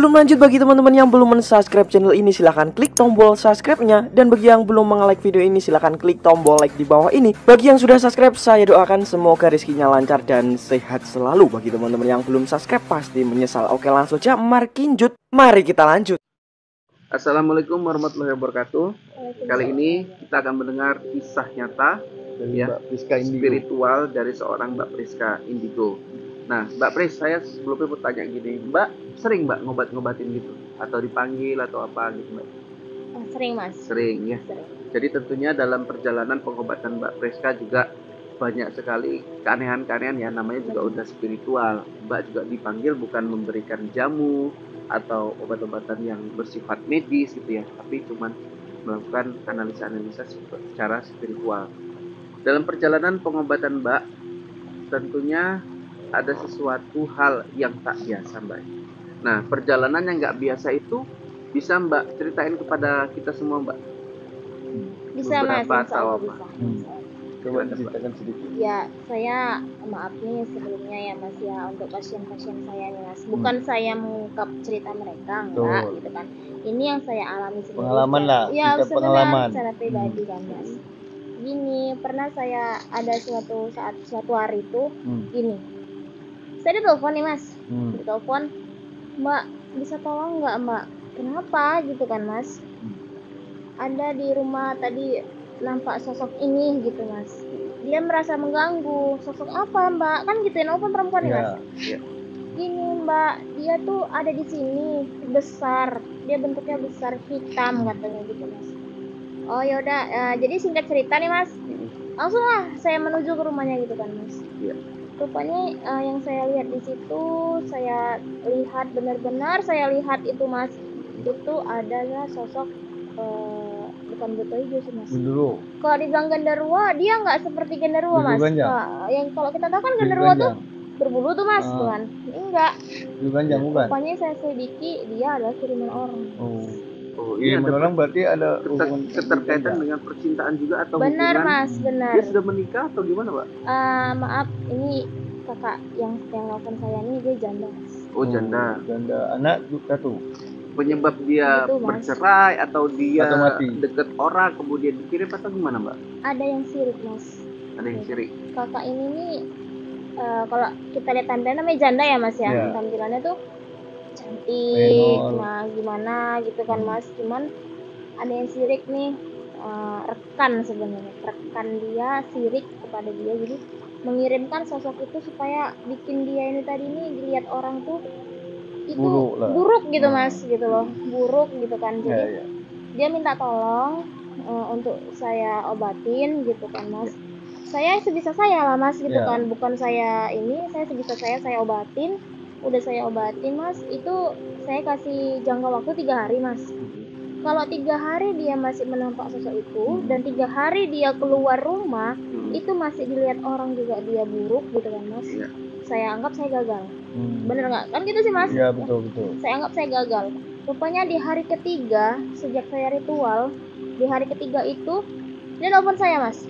Sebelum lanjut, bagi teman-teman yang belum men-subscribe channel ini, silahkan klik tombol subscribe-nya. Dan bagi yang belum nge-like video ini, silahkan klik tombol like di bawah ini. Bagi yang sudah subscribe, saya doakan semoga rezekinya lancar dan sehat selalu. Bagi teman-teman yang belum subscribe, pasti menyesal. Oke, langsung aja markinjut. Mari kita lanjut. Assalamualaikum warahmatullahi wabarakatuh. Kali ini kita akan mendengar kisah nyata dari Mbak Priska Indigo. Spiritual dari seorang Mbak Priska Indigo. Nah, Mbak Pris, saya sebelumnya mau tanya gini, Mbak sering Mbak ngobatin gitu? Atau dipanggil atau apa gitu Mbak? Sering Mas. Sering ya? Sering. Jadi tentunya dalam perjalanan pengobatan Mbak Priska juga banyak sekali keanehan-keanehan ya, namanya juga udah spiritual. Mbak juga dipanggil bukan memberikan jamu atau obat-obatan yang bersifat medis gitu ya, tapi cuman melakukan analisa-analisa secara spiritual. Dalam perjalanan pengobatan Mbak, tentunya ada sesuatu hal yang tak biasa Mbak. Nah, perjalanan yang nggak biasa itu bisa Mbak ceritain kepada kita semua Mbak? Bisa Mas, Beberapa insya atau Allah apa? bisa. Coba diceritakan sedikit. Ya, saya maaf nih sebelumnya ya Mas ya, untuk pasien-pasien saya nih Mas. Bukan saya mengungkap cerita mereka, enggak Betul. gitu kan. Ini yang saya alami sendiri. Pengalaman lah, Ya, kita pengalaman. secara pribadi kan Mas. Gini, pernah saya ada suatu hari itu gini. Saya ditelepon nih Mas. Ditelepon, Mbak bisa tolong nggak Mbak? Kenapa gitu kan Mas? Ada di rumah tadi nampak sosok ini gitu Mas. Dia merasa mengganggu. Sosok apa Mbak? Kan gitu ya, nelfon perempuan nih Mas. Ya. Gini Mbak, dia tuh ada di sini, besar. Dia bentuknya besar, hitam katanya gitu Mas. Oh yaudah, jadi singkat cerita nih Mas. Langsung lah saya menuju ke rumahnya gitu kan Mas. Iya. Rupanya yang saya lihat di situ, saya lihat benar-benar saya lihat itu Mas. Itu adalah sosok bukan buto hijau sih Mas. Genderuwo. Kalau dibilang genderuwo, dia nggak seperti genderuwo Mas. Yang kalau kita tahu kan genderuwo tuh berbulu tuh Mas, bukan? Enggak. Biru ganjang bukan? Rupanya saya selidiki dia adalah kiriman orang. Oh, ini Kiriman ada orang berarti ada hubungan keterkaitan dengan percintaan juga atau benar hubungan? Mas, benar. Dia sudah menikah atau gimana Mbak? Maaf, ini kakak yang nelfon saya ini dia janda Mas. Oh, janda. Janda anak satu. Penyebab dia Gitu, Mas. bercerai atau dia Atau mati. deket orang kemudian dikirim atau gimana Mbak? Ada yang sirik Mas. Ada yang sirik. Kakak ini nih kalau kita lihat tampilan namanya janda ya Mas ya. Yeah. Tampilannya tuh cantik, Menor. nah gimana gitu kan Mas. Cuman ada yang sirik nih, rekan sebenarnya. Rekan dia sirik kepada dia, jadi mengirimkan sosok itu supaya bikin dia ini tadi nih dilihat orang tuh itu buruk gitu Mas, gitu loh, buruk gitu kan. Jadi dia minta tolong untuk saya obatin gitu kan Mas. Saya sebisa saya lah Mas gitu kan, bukan saya ini, saya sebisa saya obatin. Udah saya obatin Mas, itu saya kasih jangka waktu 3 hari Mas. Kalau 3 hari dia masih menampak sosok itu dan 3 hari dia keluar rumah, itu masih dilihat orang juga dia buruk gitu kan Mas. Saya anggap saya gagal. Bener nggak? Kan gitu sih Mas. Iya, betul. Saya anggap saya gagal. Rupanya di hari ketiga sejak saya ritual, di hari ketiga itu dia telepon saya Mas.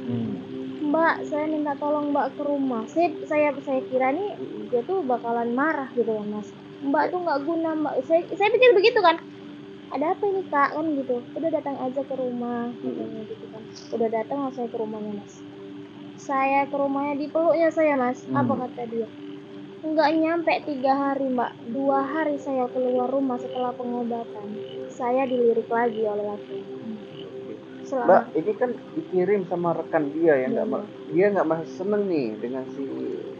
Mbak, saya minta tolong Mbak ke rumah. Saya kira nih dia tuh bakalan marah gitu kan Mas. Mbak tuh nggak guna Mbak. Saya pikir begitu kan. Ada apa ini Kak kan gitu. Udah datang aja ke rumah gitu kan. Udah datang saya ke rumahnya Mas. Saya ke rumahnya, dipeluknya saya Mas. Apa kata dia? Nggak nyampe 3 hari Mbak, 2 hari saya keluar rumah setelah pengobatan. Saya dilirik lagi oleh laki. Mbak, ini kan dikirim sama rekan dia ya, dia nggak masih seneng nih dengan si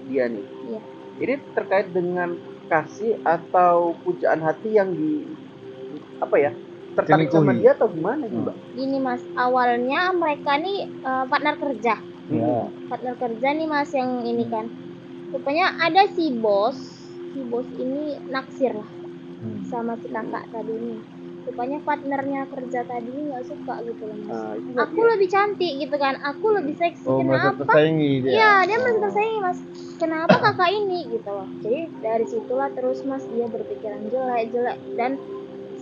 dia nih. Iya. Ini terkait dengan kasih atau pujaan hati yang tertarik sama dia atau gimana nih Mbak? Gini Mas, awalnya mereka nih partner kerja. Partner kerja nih Mas yang ini kan. Rupanya ada si bos ini naksir lah sama si kakak tadi ini. Rupanya partnernya kerja tadi nggak suka gitu loh Mas. Aku lebih cantik gitu kan, aku lebih seksi. Kenapa? Iya, dia merasa tersaingi Mas. Kenapa kakak ini gitu loh. Jadi dari situlah terus Mas dia berpikiran jelek dan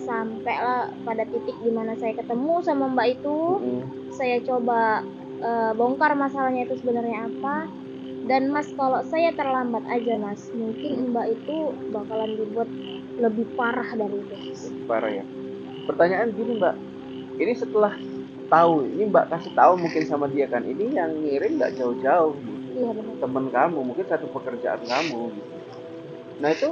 sampailah pada titik dimana saya ketemu sama Mbak itu. Saya coba bongkar masalahnya itu sebenarnya apa. Dan Mas, kalau saya terlambat aja Mas, mungkin Mbak itu bakalan dibuat lebih parah dari itu. Parah ya. Pertanyaan gini Mbak, ini setelah tahu, ini Mbak kasih tahu mungkin sama dia kan, ini yang ngirim nggak jauh-jauh gitu. Iya benar. Temen kamu, mungkin satu pekerjaan kamu gitu. Nah itu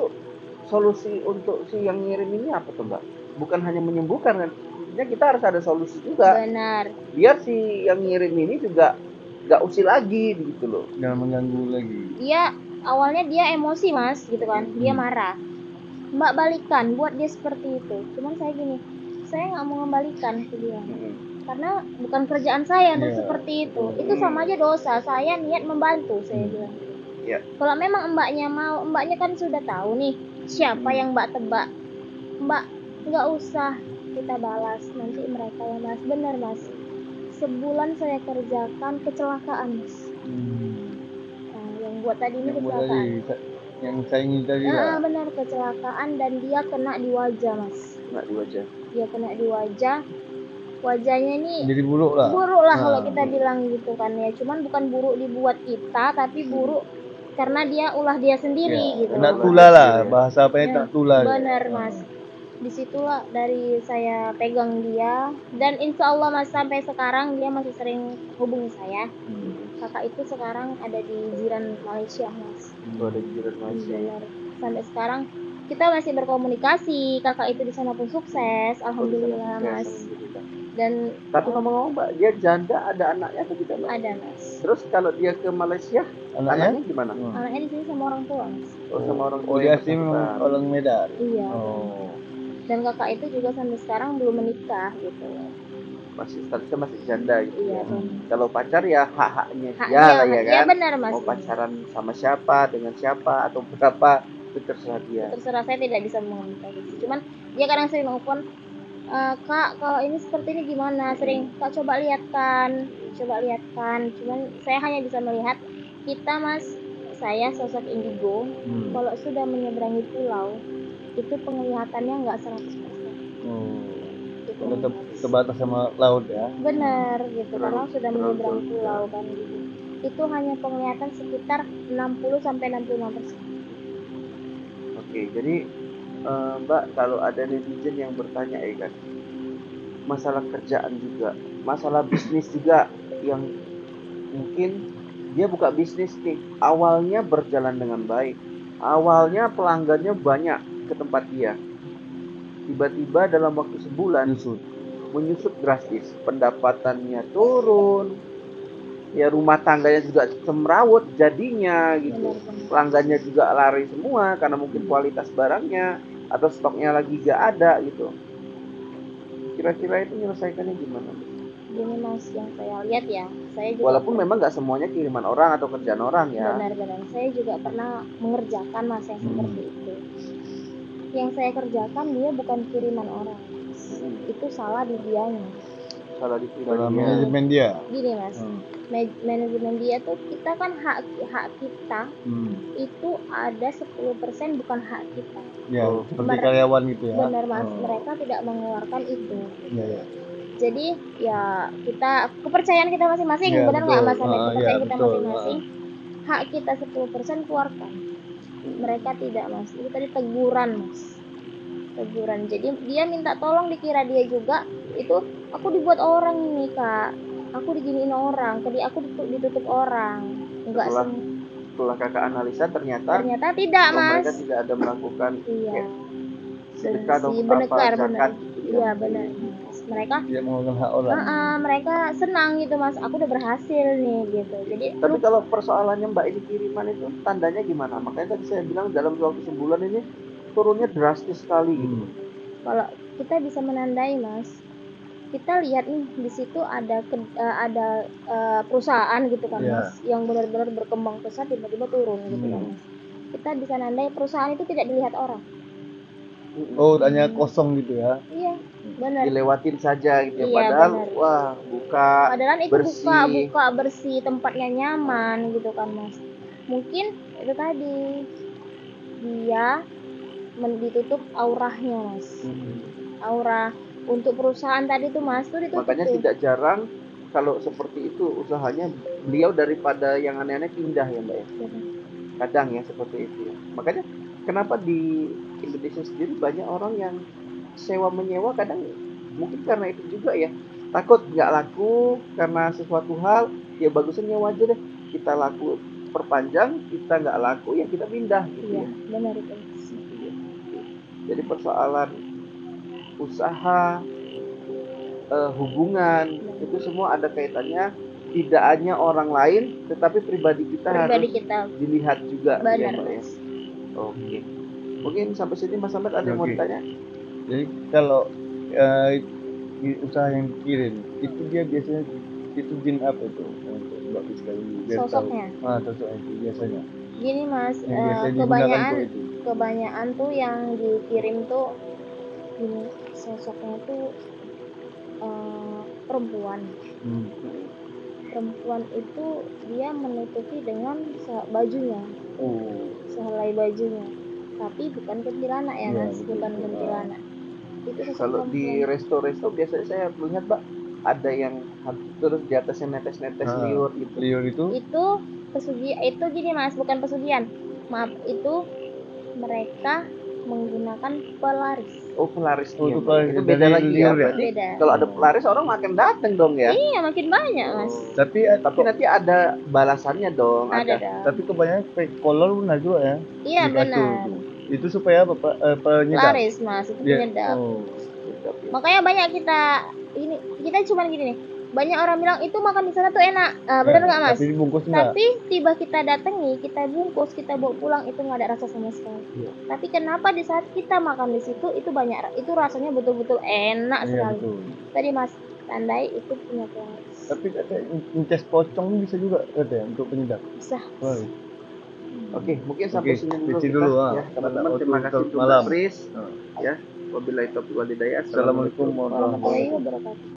solusi untuk si yang ngirim ini apa tuh Mbak? Bukan hanya menyembuhkan kan, intinya kita harus ada solusi juga. Benar. Biar si yang ngirim ini juga nggak usil lagi gitu loh. Jangan mengganggu lagi. Dia awalnya dia emosi mas gitu kan, dia marah. Mbak balikan buat dia seperti itu. Cuman saya gini, saya nggak mau ngembalikan ke dia. Karena bukan kerjaan saya untuk seperti itu. Itu sama aja dosa. Saya niat membantu, saya bilang. Iya. Kalau memang mbaknya mau, mbaknya kan sudah tahu nih siapa yang mbak tebak. Mbak nggak usah kita balas, nanti mereka yang balas. Benar mas. Sebulan saya kerjakan kecelakaan mas. Nah, yang buat tadi ini Yang buat kecelakaan. tadi, yang saya ingin tadi lah. Benar kecelakaan dan dia kena di wajah mas. Nggak di wajah. Dia kena di wajah. Wajahnya ini Jadi buruk lah. buruk lah kalau kita bilang gitu kan ya. Cuman bukan buruk dibuat kita, tapi buruk karena dia ulah dia sendiri gitu. Kena tulah lah, bahasa apa yang tak tulah. Benar mas. Disitulah dari saya pegang dia dan insya Allah mas sampai sekarang dia masih sering hubungi saya. Kakak itu sekarang ada di jiran Malaysia mas. Ada jiran Malaysia. Benar. Sampai sekarang kita masih berkomunikasi. Kakak itu di sana pun sukses, alhamdulillah mas. Dan tapi ngomong-ngomong Mbak, dia janda, ada anaknya atau tidak Mbak? ada mas. Terus kalau dia ke Malaysia, anaknya gimana? Anaknya di sini sama orang tua mas. Oh, sama orang tua. Oh dia sih memang orang Medan. Iya. Oh. Dan kakak itu juga sampai sekarang belum menikah gitu. Masih statusnya masih janda gitu. Iya. Kalau pacar ya hak-haknya dia Haknya, lah ya kan. iya benar mas. Mau pacaran sama siapa, dengan siapa atau berapa itu terserah dia. Terserah, saya tidak bisa mengomentari. Cuman dia kadang sering nelfon, Kak kalau ini seperti ini gimana? Sering Kak coba lihatkan. Cuman saya hanya bisa melihat kita mas, saya sosok indigo. Kalau sudah menyeberangi pulau itu penglihatannya nggak 100%. Gitu. Kalau terbatas sama laut ya. Benar gitu, karena sudah menyeberang pulau kan gitu. Itu hanya penglihatan sekitar 60 sampai 65%. Oke, jadi Mbak, kalau ada netizen yang bertanya ya kan, masalah kerjaan juga, masalah bisnis juga, yang mungkin dia buka bisnis nih, awalnya berjalan dengan baik, awalnya pelanggannya banyak ke tempat dia, tiba-tiba dalam waktu sebulan menyusut drastis, pendapatannya turun, ya rumah tangganya juga semrawut jadinya gitu, pelanggannya juga lari semua karena mungkin kualitas barangnya atau stoknya lagi gak ada gitu. Kira-kira itu menyelesaikannya gimana? Gini mas, yang saya lihat ya, saya juga walaupun memang nggak semuanya kiriman orang atau kerjaan orang ya. Benar-benar, saya juga pernah mengerjakan mas yang seperti itu. Yang saya kerjakan dia bukan kiriman orang, itu salah di dianya. Salah di Dalam manajemen dia. Gini mas, manajemen dia tuh kita kan hak kita itu ada 10% bukan hak kita. Ya, seperti karyawan gitu ya. Benar mas, mereka tidak mengeluarkan itu. Iya. Jadi ya kita kepercayaan kita masing-masing, benar nggak mas? Kepercayaan kita masing-masing. Hak kita 10% keluarkan. Mereka tidak mas, itu tadi teguran mas. Teguran. Jadi dia minta tolong, dikira dia juga itu aku dibuat orang ini kak, aku diginiin orang, tadi aku ditutup orang. Enggak setelah kakak analisa ternyata tidak mas. Mereka tidak ada melakukan sedekah atau zakat. Iya benar. Mereka tidak menggunakan hak orang. Mereka senang gitu mas, aku udah berhasil nih gitu. Jadi tapi kalau persoalannya Mbak ini kiriman itu tandanya gimana? Makanya tadi saya bilang dalam waktu sebulan ini turunnya drastis sekali gitu. Kalau kita bisa menandai mas, kita lihat nih di situ ada perusahaan gitu kan mas, yang benar-benar berkembang pesat tiba-tiba turun gitu kan mas. Kita bisa nandai perusahaan itu tidak dilihat orang. Oh, hanya kosong gitu ya? Iya, benar. Dilewatin saja gitu ya, padahal benar. Wah buka. Padahal itu bersih. buka bersih, tempatnya nyaman gitu kan mas. Mungkin itu tadi dia ditutup auranya mas. Aura untuk perusahaan tadi tuh mas tuh ditutup. Makanya tidak jarang kalau seperti itu usahanya beliau daripada yang aneh-aneh pindah ya Mbak ya. Kadang ya seperti itu ya. Makanya kenapa di Indonesia sendiri banyak orang yang sewa menyewa, kadang mungkin karena itu juga ya, takut nggak laku karena sesuatu hal, ya bagusnya nyewa aja deh, kita laku perpanjang, kita nggak laku ya kita pindah gitu Iya, ya. benar itu. Gitu ya. Jadi persoalan usaha, hubungan itu semua ada kaitannya, tidak hanya orang lain tetapi pribadi kita Pribadi harus kita, dilihat juga ya benar Mbak ya. Mas. Oke, mungkin sampai sini Mas Ahmad ada yang mau Oke. ditanya? Jadi kalau eh, usaha yang dikirim itu dia biasanya itu jin apa itu? Untuk Mbak Priska biar tahu. Sosoknya. Sosoknya itu biasanya. Gini Mas, Yang biasanya digunakan tuh itu. kebanyakan tuh yang dikirim tuh gini, sosoknya tuh perempuan. Perempuan itu dia menutupi dengan bajunya, sehelai bajunya, tapi bukan kuntilanak ya Iya, Mas, betul. bukan kuntilanak. Itu sosok Kalau di perempuan. resto-resto biasanya saya melihat Mbak, ada yang terus di atasnya netes-netes liur gitu. Liur itu Itu itu gini Mas, bukan pesugihan. Maaf, itu mereka menggunakan pelaris. Oh, pelaris Oh, dia, itu Mbak. pelaris Itu dari beda lagi ya. liur ya? Berarti Beda. kalau ada pelaris orang makin datang dong ya. Iya, makin banyak Mas. tapi Tapi nanti ada balasannya dong. Ada dong. tapi kebanyakan fake collar benar juga ya. Iya Di kasur benar. itu. Itu supaya apa Pak? Penyedap. Pelaris Mas, itu Dia- penyedap. Oh. Makanya banyak kita cuman gini nih. Banyak orang bilang itu makan di sana tuh enak. Benar nggak Mas? Tapi dibungkus enggak? Tapi tiba kita datangi, kita bungkus, kita bawa pulang, itu nggak ada rasa sama sekali. Iya. Tapi kenapa di saat kita makan di situ itu itu rasanya betul-betul enak Iya sekali. betul. Tadi Mas tandai itu punya pelaris. Tapi katanya inces pocong bisa juga katanya untuk penyedap. Bisa. Oh, Oke, mungkin sampai Oke, sini di dulu sini kita dulu, ya. Teman-teman, terima waktu kasih untuk malam. Mbak Pris Oh. ya. Wabillahi taufiq wal hidayah. Assalamualaikum warahmatullahi Warahmatullahi wabarakatuh.